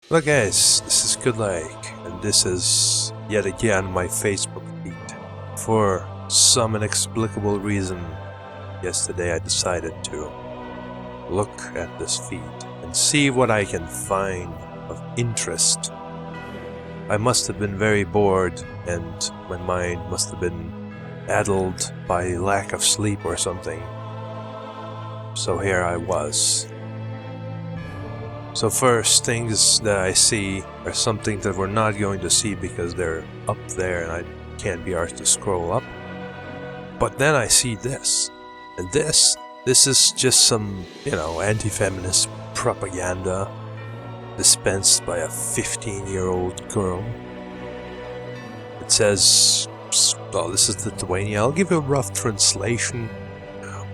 Hello guys, this is Cuillin, and this is yet again my Facebook feed. For some inexplicable reason, yesterday I decided to look at this feed and see what I can find of interest. I must have been very bored and my mind must have been addled by lack of sleep or something. So here I was. So first things that I see are something that we're not going to see because they're up there and I can't be arsed to scroll up. But then I see this. And this is just some, anti-feminist propaganda dispensed by a 15-year-old girl. It says, oh, this is Lithuania. I'll give you a rough translation.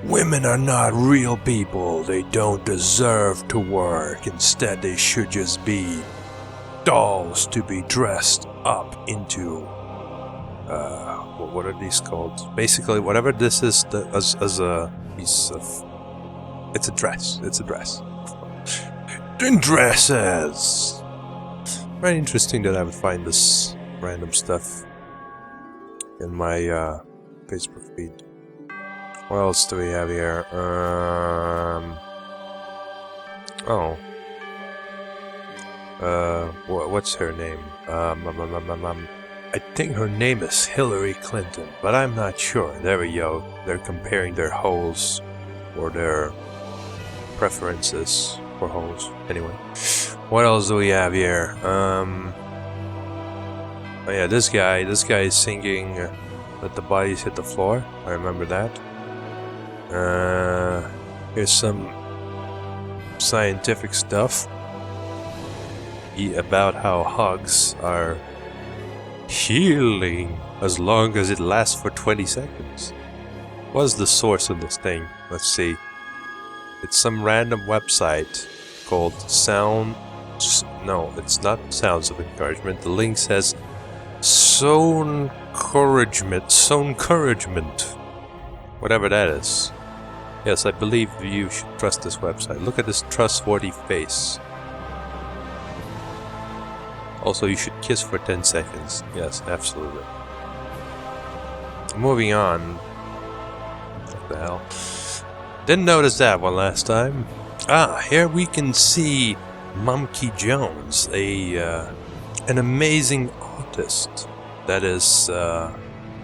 Women are not real people. They don't deserve to work. Instead, they should just be dolls to be dressed up into. What are these called? Basically, whatever this is, as a piece of. It's a dress. It's a dress. In dresses. Very interesting that I would find this random stuff in my Facebook feed. What else do we have here? What's her name? I think her name is Hillary Clinton, but I'm not sure. There we go. They're comparing their holes or their preferences for holes. Anyway, what else do we have here? Oh yeah, this guy is singing "Let the Bodies Hit the Floor." I remember that. Here's some scientific stuff about how hugs are healing as long as it lasts for 20 seconds. What's the source of this thing? Let's see. It's some random website called No, it's not Sounds of Encouragement. The link says Soencouragement. Whatever that is. Yes, I believe you should trust this website. Look at this trustworthy face. Also, you should kiss for 10 seconds. Yes, absolutely. Moving on. What the hell? Didn't notice that one last time. Here we can see Monkey Jones, an amazing artist that is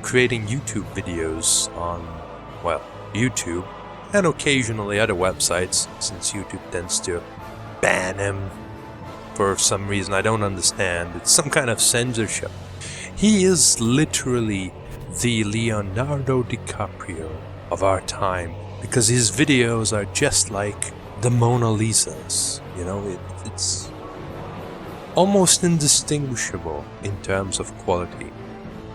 creating YouTube videos on, YouTube and occasionally other websites, since YouTube tends to ban him for some reason I don't understand. It's some kind of censorship. He is literally the Leonardo DiCaprio of our time, because his videos are just like the Mona Lisa's. It's almost indistinguishable in terms of quality.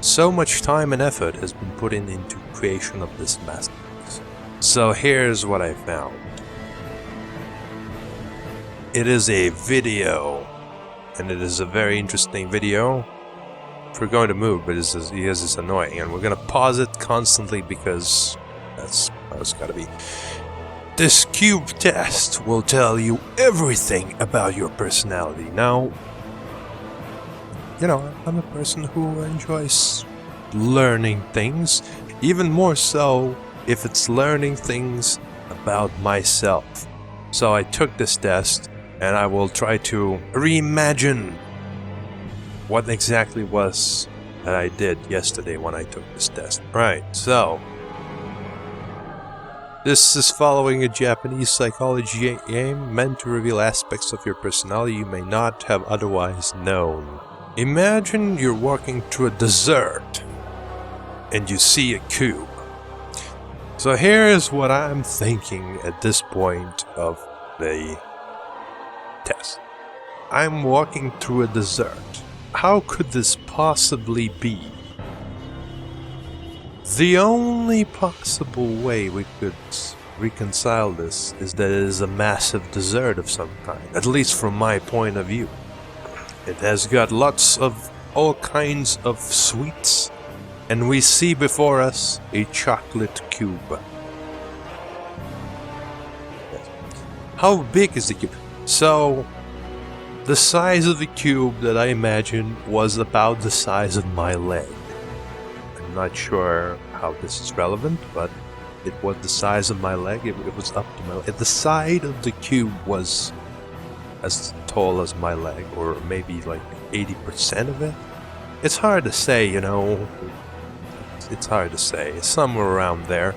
So much time and effort has been put into creation of this masterpiece. So here's what I found. It is a video, and it is a very interesting video. We're going to move, but it's annoying, and we're going to pause it constantly because that's how it's got to be. This cube test will tell you everything about your personality. Now, I'm a person who enjoys learning things, even more so if it's learning things about myself. So I took this test, and I will try to reimagine what exactly was that I did yesterday when I took this test. Right, so this is following a Japanese psychology game meant to reveal aspects of your personality you may not have otherwise known. Imagine you're walking through a desert and you see a cube. So here's what I'm thinking at this point of the test. I'm walking through a desert. How could this possibly be? The only possible way we could reconcile this is that it is a massive desert of some kind, at least from my point of view. It has got lots of all kinds of sweets, and we see before us a chocolate cube. How big is the cube? So The size of the cube that I imagined was about the size of my leg. I'm not sure how this is relevant, but it was the size of my leg. It was up to my leg. The side of the cube was as tall as my leg, or maybe like 80% of it. It's hard to say, you know. It's hard to say. It's somewhere around there.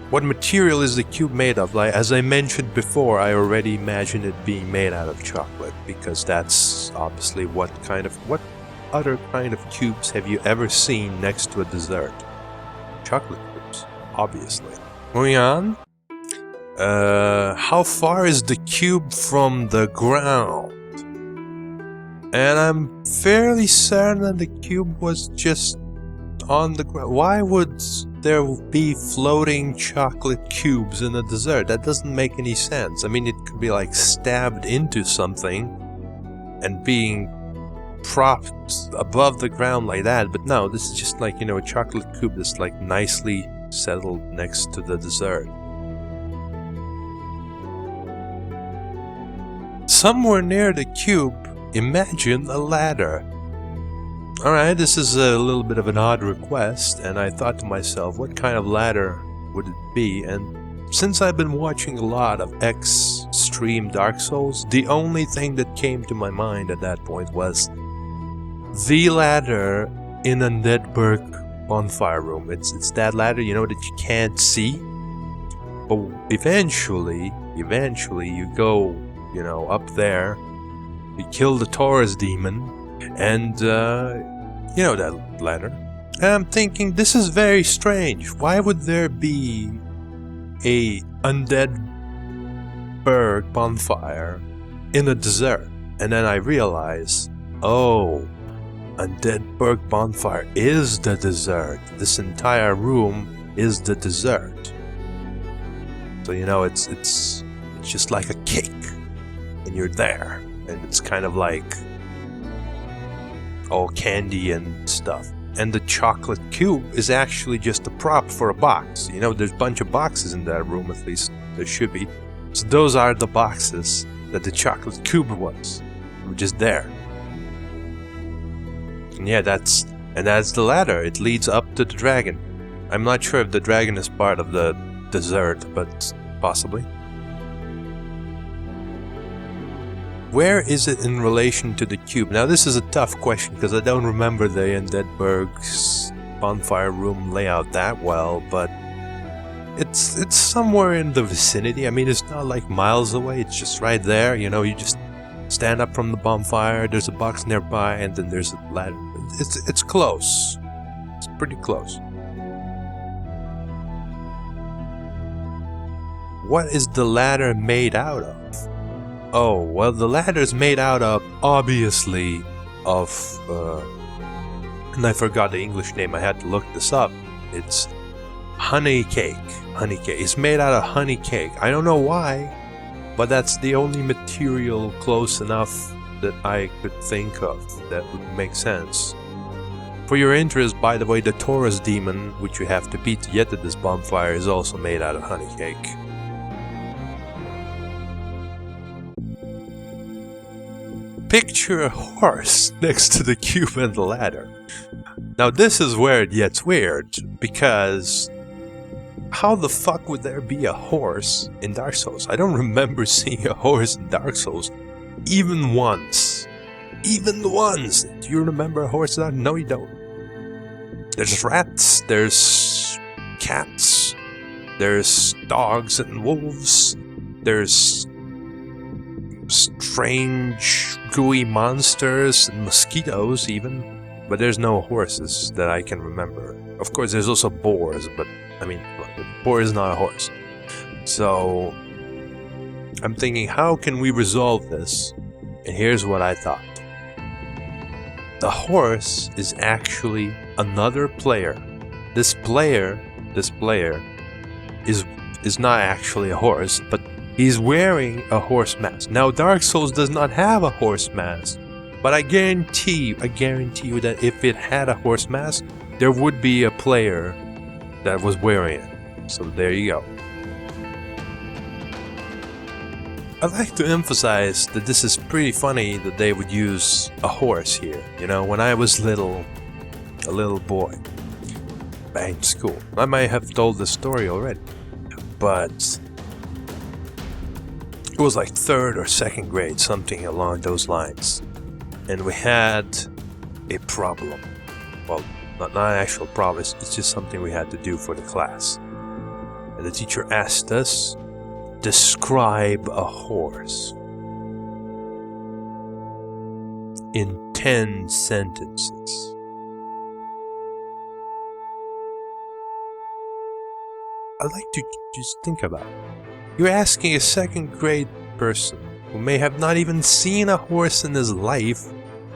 What material is the cube made of? Like, as I mentioned before, I already imagined it being made out of chocolate, because that's obviously what other kind of cubes have you ever seen next to a dessert? Chocolate cubes, obviously. Moving on. How far is the cube from the ground? And I'm fairly certain that the cube was just on the ground. Why would there be floating chocolate cubes in a dessert? That doesn't make any sense. I mean, it could be like stabbed into something and being propped above the ground like that, but no, this is just like, you know, a chocolate cube that's like nicely settled next to the dessert. Somewhere near the cube, imagine a ladder. Alright, this is a little bit of an odd request, and I thought to myself, what kind of ladder would it be? And since I've been watching a lot of Extreme Dark Souls, the only thing that came to my mind at that point was the ladder in Undead bonfire room. It's that ladder, you know, that you can't see. But eventually you go, you know, up there, you kill the Taurus demon, and, you know that ladder. And I'm thinking, this is very strange. Why would there be a Undead bonfire in a dessert? And then I realize, oh, Undead bonfire is the dessert. This entire room is the dessert. So, you know, it's just like a cake, and you're there, and it's kind of like all candy and stuff. And the chocolate cube is actually just a prop for a box. You know, there's a bunch of boxes in that room, at least there should be. So those are the boxes that the chocolate cube was. They were just there. And yeah, that's the ladder. It leads up to the dragon. I'm not sure if the dragon is part of the dessert, but possibly. Where is it in relation to the cube? Now this is a tough question because I don't remember the Undeadburg's bonfire room layout that well, but it's somewhere in the vicinity. I mean, it's not like miles away, it's just right there, you know, you just stand up from the bonfire, there's a box nearby, and then there's a ladder. It's close. It's pretty close. What is the ladder made out of? Oh, well, the ladder is made out of, obviously, of, and I forgot the English name, I had to look this up. It's honey cake. Honey cake. It's made out of honey cake. I don't know why, but that's the only material close enough that I could think of that would make sense. For your interest, by the way, the Taurus demon, which you have to beat to get to this bonfire, is also made out of honey cake. Picture a horse next to the cube and the ladder. Now this is where it gets weird, because how the fuck would there be a horse in Dark Souls? I don't remember seeing a horse in Dark Souls, even once. Even once! Do you remember a horse? No, you don't. There's rats, there's cats, there's dogs and wolves, there's strange gooey monsters and mosquitoes even, but there's no horses that I can remember. Of course there's also boars, but I mean, a boar is not a horse. So I'm thinking, how can we resolve this? And here's what I thought. The horse is actually another player. This player is not actually a horse, but he's wearing a horse mask. Now, Dark Souls does not have a horse mask, but I guarantee you that if it had a horse mask, there would be a player that was wearing it. So there you go. I'd like to emphasize that this is pretty funny that they would use a horse here. You know, when I was a little boy, back in school. I might have told this story already, but it was like 3rd or 2nd grade, something along those lines. And we had a problem. Well, not an actual problem, it's just something we had to do for the class. And the teacher asked us, describe a horse in 10 sentences. I'd like to just think about it. You're asking a 2nd grade person who may have not even seen a horse in his life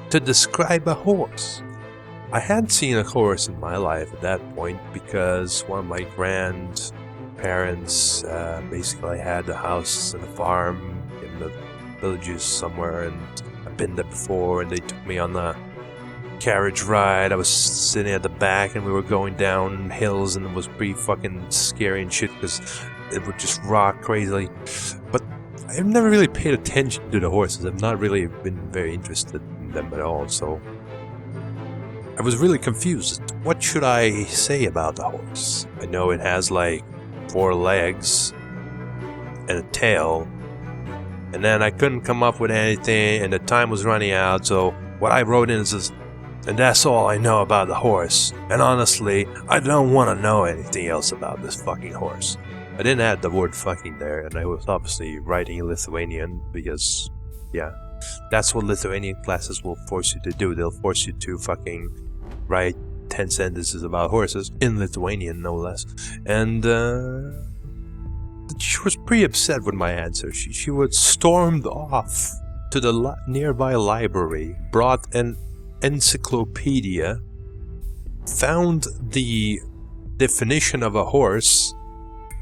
to describe a horse. I had seen a horse in my life at that point because one of my grandparents basically had a house and a farm in the villages somewhere, and I've been there before, and they took me on a carriage ride. I was sitting at the back and we were going down hills, and it was pretty fucking scary and shit because it would just rock crazily. But I've never really paid attention to the horses. I've not really been very interested in them at all, so I was really confused. What should I say about the horse? I know it has like 4 legs and a tail, and then I couldn't come up with anything, and the time was running out, so what I wrote in is this, and that's all I know about the horse. And honestly, I don't want to know anything else about this fucking horse. I didn't add the word fucking there, and I was obviously writing in Lithuanian because, yeah, that's what Lithuanian classes will force you to do. They'll force you to fucking write 10 sentences about horses, in Lithuanian no less. And she was pretty upset with my answer. She would stormed off to the nearby library, brought an encyclopedia, found the definition of a horse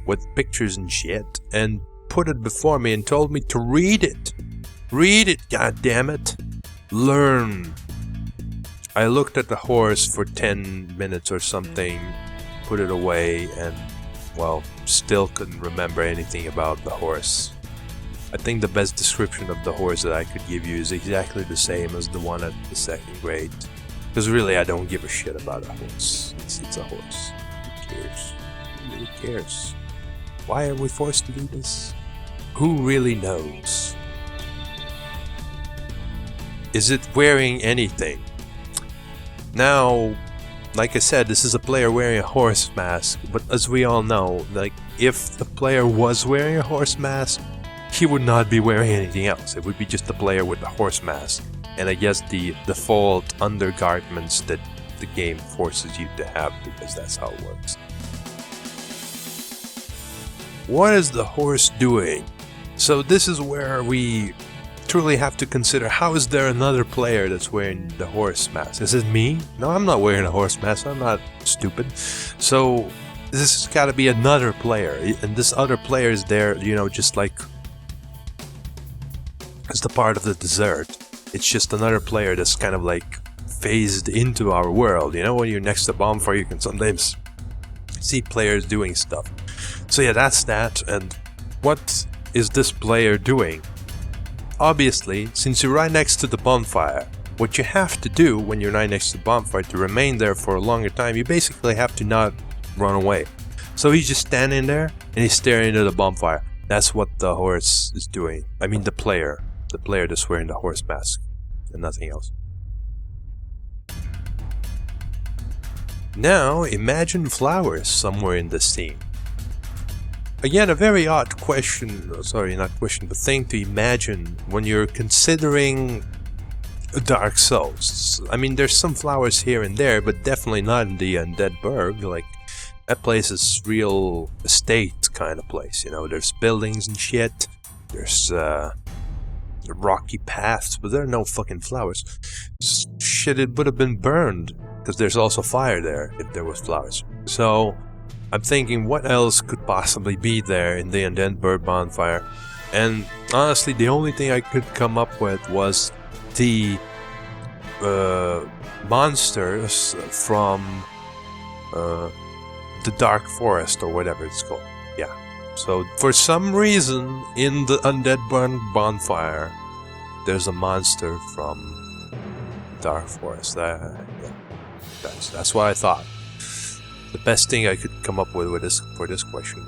with pictures and shit, and put it before me and told me to read it. Read it, goddammit. Learn. I looked at the horse for 10 minutes or something, put it away, and, well, still couldn't remember anything about the horse. I think the best description of the horse that I could give you is exactly the same as the one at the 2nd grade. Because really, I don't give a shit about a horse. It's a horse. Who cares? Who really cares? Why are we forced to do this? Who really knows? Is it wearing anything? Now, like I said, this is a player wearing a horse mask, but as we all know, like, if the player was wearing a horse mask, he would not be wearing anything else. It would be just the player with the horse mask, and I guess the default undergarments that the game forces you to have, because that's how it works. What is the horse doing? So this is where we truly have to consider, how is there another player that's wearing the horse mask? Is it me? No, I'm not wearing a horse mask. I'm not stupid. So this has got to be another player, and this other player is there, you know, just like as the part of the dessert. It's just another player that's kind of like phased into our world. You know, when you're next to a bonfire, you can sometimes see players doing stuff. So yeah, that's that. And what is this player doing? Obviously, since you're right next to the bonfire, what you have to do when you're right next to the bonfire to remain there for a longer time, you basically have to not run away. So he's just standing there and he's staring into the bonfire. That's what the horse is doing. I mean the player that's wearing the horse mask and nothing else. Now imagine flowers somewhere in the scene. Again, a very odd question, sorry, not question, but thing to imagine when you're considering Dark Souls. I mean, there's some flowers here and there, but definitely not in the Undead Burg. Like, that place is real estate kind of place, you know. There's buildings and shit, there's rocky paths, but there are no fucking flowers. Shit, it would have been burned, because there's also fire there if there was flowers. So I'm thinking, what else could possibly be there in the Undead Burg bonfire? And honestly, the only thing I could come up with was the monsters from the Dark Forest, or whatever it's called. Yeah, So, for some reason, in the Undead Bonfire, there's a monster from Dark Forest. Yeah, that's what I thought. The best thing I could come up with for this question.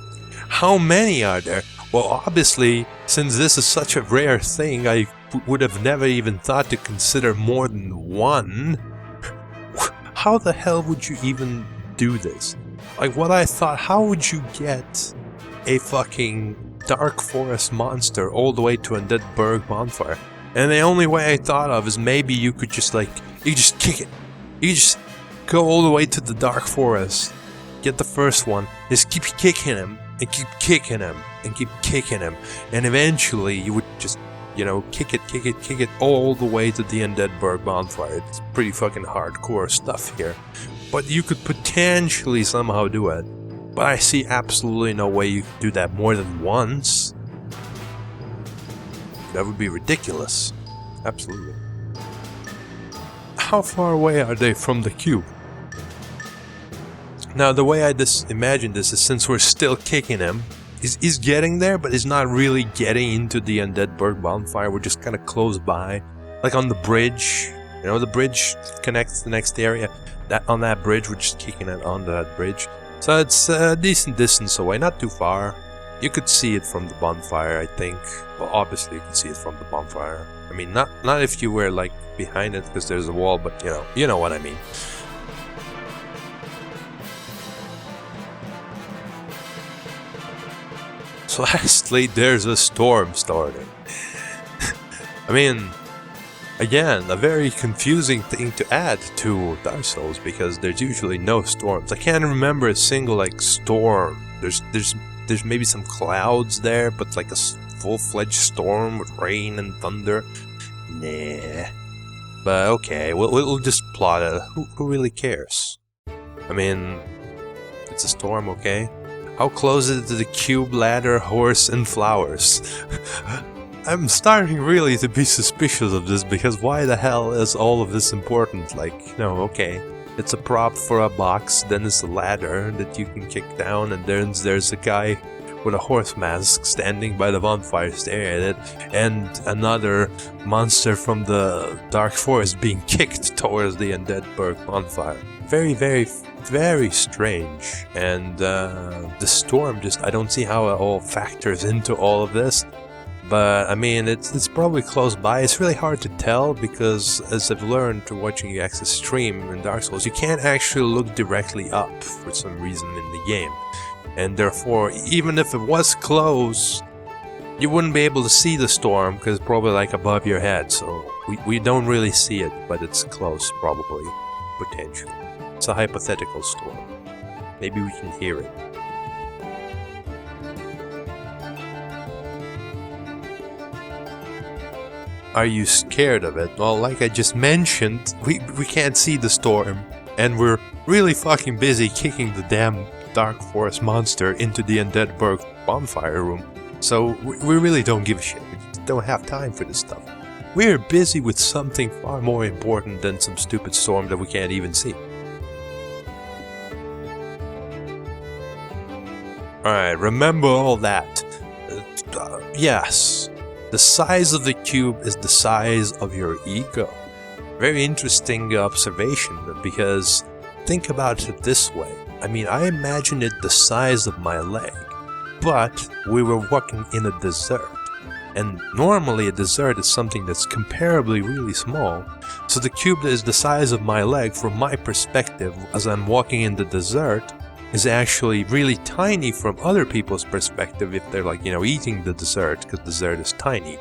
How many are there? Well, obviously, since this is such a rare thing, I would have never even thought to consider more than one. How the hell would you even do this? Like, what I thought, how would you get a fucking Dark Forest monster all the way to Undead Burg Bonfire? And the only way I thought of is maybe you could just, like, you just kick it. You just go all the way to the Dark Forest, get the first one, just keep kicking him, and keep kicking him, and keep kicking him, and eventually you would just, you know, kick it all the way to the Undead Burg Bonfire. It's pretty fucking hardcore stuff here. But you could potentially somehow do it. But I see absolutely no way you could do that more than once. That would be ridiculous. Absolutely. How far away are they from the cube? Now, the way I imagine this is, since we're still kicking him, he's getting there, but he's not really getting into the Undead Burg Bonfire. We're just kind of close by. Like on the bridge. You know, the bridge connects to the next area. On that bridge, we're just kicking it on that bridge. So it's a decent distance away, not too far. You could see it from the bonfire, I think. Well, obviously you can see it from the bonfire. I mean, not if you were, like, behind it, because there's a wall, but, you know what I mean. So lastly, there's a storm starting. I mean, again, a very confusing thing to add to Dark Souls, because there's usually no storms. I can't remember a single, like, storm. There's maybe some clouds there, but like a full-fledged storm with rain and thunder. Nah. But okay, we'll just plot it. Who really cares? I mean, it's a storm, okay? How close is it to the cube, ladder, horse, and flowers? I'm starting really to be suspicious of this, because why the hell is all of this important? Like, okay, it's a prop for a box, then it's a ladder that you can kick down, and then there's a guy with a horse mask standing by the bonfire staring at it, and another monster from the Dark Forest being kicked towards the Undead Burg bonfire. Very, very, very strange. And the storm, I don't see how it all factors into all of this. But, I mean, it's probably close by. It's really hard to tell, because, as I've learned through watching you access stream in Dark Souls, you can't actually look directly up for some reason in the game. And therefore, even if it was close, you wouldn't be able to see the storm, because it's probably like above your head. So, we don't really see it, but it's close, probably, potentially. It's a hypothetical storm. Maybe we can hear it. Are you scared of it? Well, like I just mentioned, we can't see the storm, and we're really fucking busy kicking the damn Dark Forest monster into the Undead Burg bonfire room. So we really don't give a shit. We just don't have time for this stuff. We're busy with something far more important than some stupid storm that we can't even see. Alright, remember all that. Yes. The size of the cube is the size of your ego. Very interesting observation, because think about it this way. I mean, I imagine it the size of my leg, but we were walking in a desert. And normally a desert is something that's comparably really small. So the cube is the size of my leg from my perspective as I'm walking in the desert is actually really tiny from other people's perspective if they're like, eating the dessert, because dessert is tiny.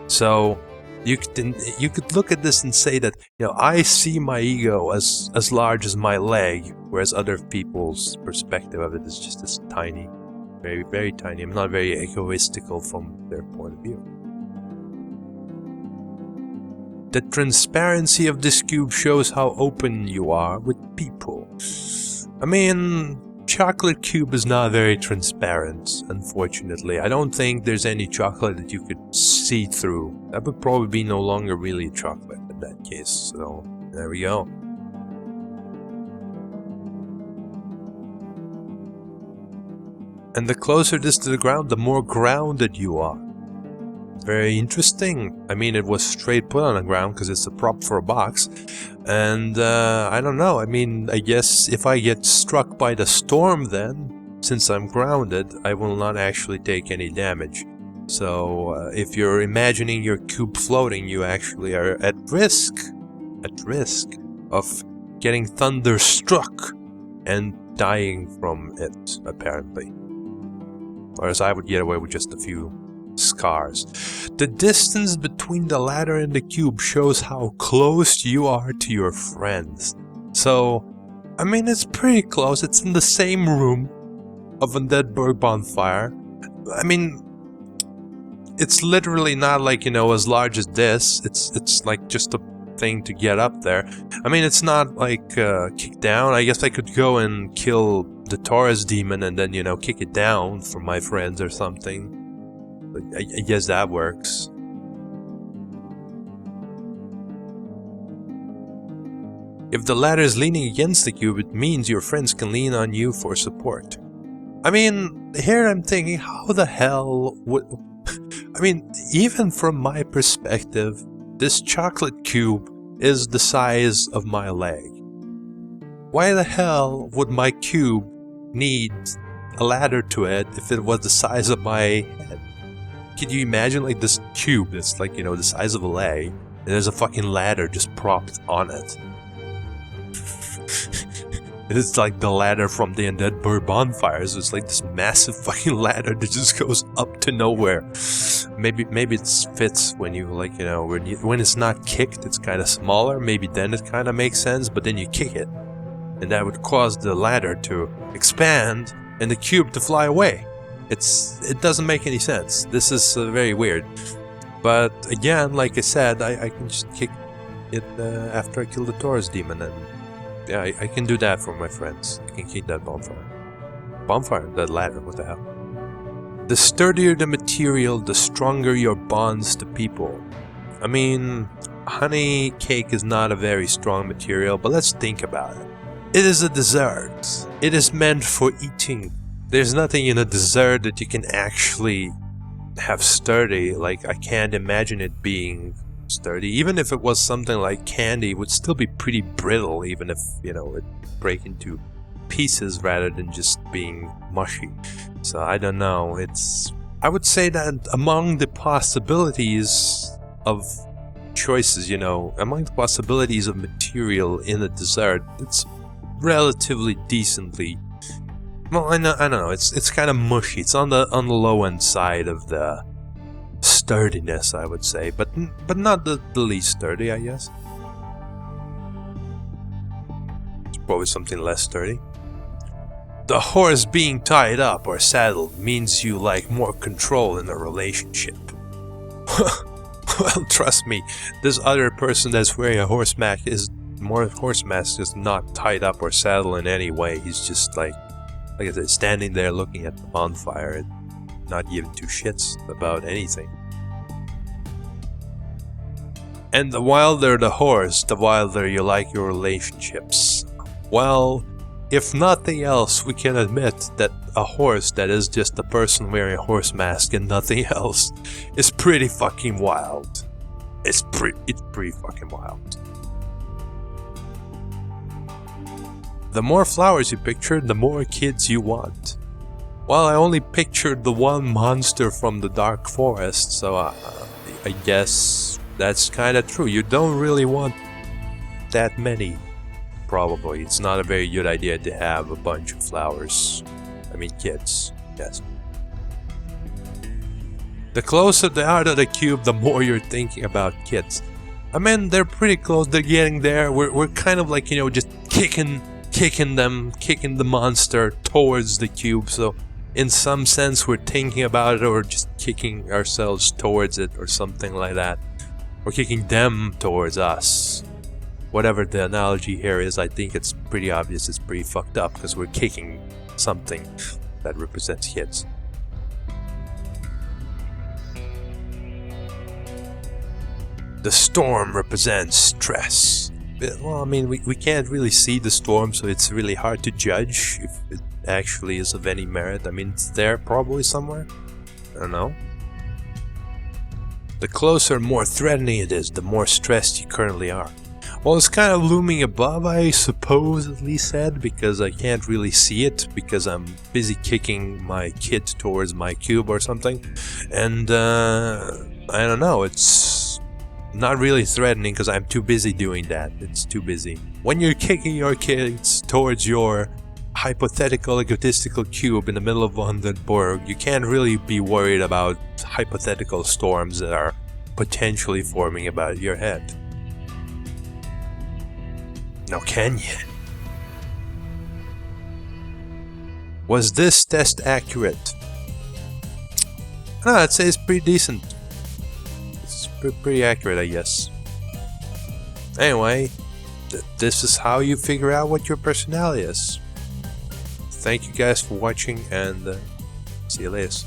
So you could look at this and say that, I see my ego as large as my leg, whereas other people's perspective of it is just as tiny. Very, very tiny. I'm not very egoistical from their point of view. The transparency of this cube shows how open you are with people. I mean, chocolate cube is not very transparent, unfortunately. I don't think there's any chocolate that you could see through. That would probably be no longer really chocolate in that case. So, there we go. And the closer it is to the ground, the more grounded you are. Very interesting. I mean, it was straight put on the ground because it's a prop for a box. And I don't know. I mean, I guess if I get struck by the storm then, since I'm grounded, I will not actually take any damage. So if you're imagining your cube floating, you actually are at risk of getting thunderstruck and dying from it, apparently. Whereas I would get away with just a few scars. The distance between the ladder and the cube shows how close you are to your friends. So, I mean, it's pretty close. It's in the same room of Undead bonfire. I mean, it's literally not like, you know, as large as this. It's like just a thing to get up there. I mean, it's not like kick down. I guess I could go and kill the Taurus demon and then, you know, kick it down for my friends or something. I guess that works. If the ladder is leaning against the cube, it means your friends can lean on you for support. I mean, here I'm thinking, how the hell would... I mean, even from my perspective, this chocolate cube is the size of my leg. Why the hell would my cube need a ladder to it if it was the size of my head? Can you imagine, like, this cube that's, like, you know, the size of a leg, and there's a fucking ladder just propped on it? It's like the ladder from the Undead bonfires. It's like this massive fucking ladder that just goes up to nowhere. Maybe it fits when you, like, you know, when it's not kicked, it's kind of smaller. Maybe then it kind of makes sense, but then you kick it, and that would cause the ladder to expand and the cube to fly away. It doesn't make any sense. This is very weird. But again, like I said, I can just kick it after I kill the Taurus demon, and yeah, I can do that for my friends. I can kick that bonfire, that ladder, what the hell. The sturdier the material, the stronger your bonds to people. I mean, honey cake is not a very strong material, but let's think about it. It is a dessert. It is meant for eating. There's nothing in a dessert that you can actually have sturdy. Like, I can't imagine it being sturdy. Even if it was something like candy, it would still be pretty brittle, even if, you know, it break into pieces rather than just being mushy. So I don't know. I would say that among the possibilities of choices, you know, among the possibilities of material in a dessert, it's relatively decently... Well, I don't know. It's kind of mushy. It's on the low end side of the sturdiness, I would say, but not the least sturdy, I guess. It's probably something less sturdy. The horse being tied up or saddled means you like more control in a relationship. Well, trust me, this other person that's wearing a horse mask is not tied up or saddled in any way. He's just like I said, standing there looking at the bonfire and not giving two shits about anything. And the wilder the horse, the wilder you like your relationships. Well, if nothing else, we can admit that a horse that is just a person wearing a horse mask and nothing else is pretty fucking wild. It's pretty fucking wild. The more flowers you picture, the more kids you want. Well, I only pictured the one monster from the Dark Forest, so I guess that's kind of true. You don't really want that many, probably. It's not a very good idea to have a bunch of flowers. I mean, kids, yes. The closer they are to the cube, the more you're thinking about kids. I mean, they're pretty close, they're getting there. We're kind of like, you know, just kicking the monster towards the cube, so in some sense we're thinking about it or just kicking ourselves towards it or something like that. Or kicking them towards us. Whatever the analogy here is, I think it's pretty obvious, it's pretty fucked up because we're kicking something that represents kids. The storm represents stress. Well, I mean, we can't really see the storm, so it's really hard to judge if it actually is of any merit. I mean, it's there probably somewhere. I don't know. The closer, more threatening it is, the more stressed you currently are. Well, it's kind of looming above, I suppose, at least said, because I can't really see it, because I'm busy kicking my kid towards my cube or something. And, I don't know, it's not really threatening because I'm too busy doing that. It's too busy. When you're kicking your kids towards your hypothetical egotistical cube in the middle of Vandenborg, you can't really be worried about hypothetical storms that are potentially forming about your head. Now can you? Was this test accurate? I'd say it's pretty decent. It's pretty accurate, I guess. Anyway, this is how you figure out what your personality is. Thank you guys for watching, and see you later.